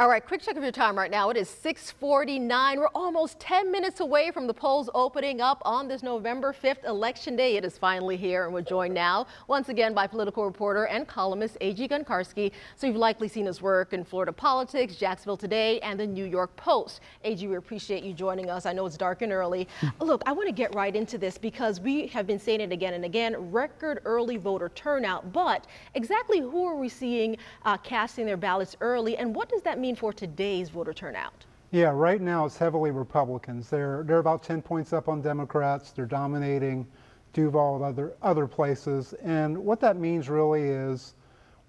All right, quick check of your time right now. It is 6:49. We're almost 10 minutes away from the polls opening up on this November 5th election day. It is finally here, and we're joined now once again by political reporter and columnist A.G. Gancarski. So you've likely seen his work in Florida politics, Jacksonville Today, and the New York Post. A.G., we appreciate you joining us. I know it's dark and early. Look, I want to get right into this because we have been saying it again and again, record early voter turnout. But exactly who are we seeing casting their ballots early, and what does that mean for today's voter turnout? Yeah, right now it's heavily Republicans. They're about 10 points up on Democrats. They're dominating Duval and other places. And what that means really is,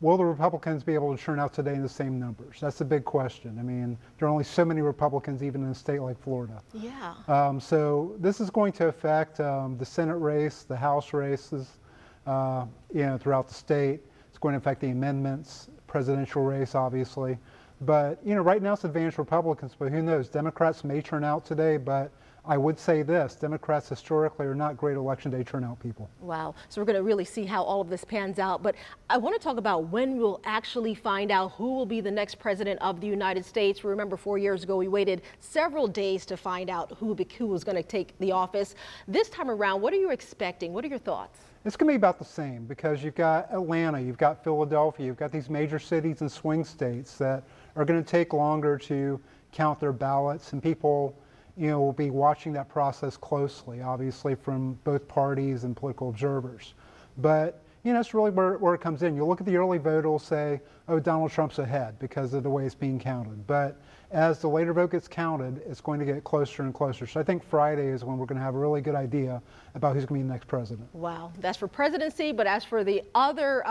will the Republicans be able to turn out today in the same numbers? That's the big question. I mean, there are only so many Republicans even in a state like Florida. Yeah. So this is going to affect the Senate race, the House races, throughout the state. It's going to affect the amendments, presidential race, obviously. But, right now it's advantage Republicans, but who knows? Democrats may turn out today, but I would say this, Democrats historically are not great election day turnout people. Wow. So we're going to really see how all of this pans out. But I want to talk about when we'll actually find out who will be the next president of the United States. Remember, 4 years ago, we waited several days to find out who was going to take the office. This time around, what are you expecting? What are your thoughts? It's going to be about the same because you've got Atlanta, you've got Philadelphia, you've got these major cities and swing states that are going to take longer to count their ballots, and people, will be watching that process closely, obviously from both parties and political observers. But, it's really where it comes in. You look at the early vote, it'll say, oh, Donald Trump's ahead because of the way it's being counted. But as the later vote gets counted, it's going to get closer and closer. So I think Friday is when we're going to have a really good idea about who's going to be the next president. Wow, that's for presidency. But as for the other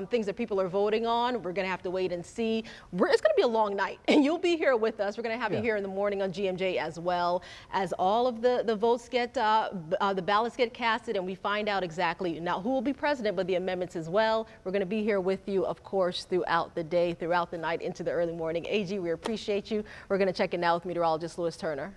things that people are voting on, we're going to have to wait and see. It's going to be a long night, and you'll be here with us. We're going to have you here in the morning on GMJ as well as all of the votes get, the ballots get casted, and we find out exactly not who will be president, but the amendments as well. We're going to be here with you, of course, throughout the day, throughout the night, into the early morning. AG, we appreciate you. We're going to check in now with meteorologist Lewis Turner.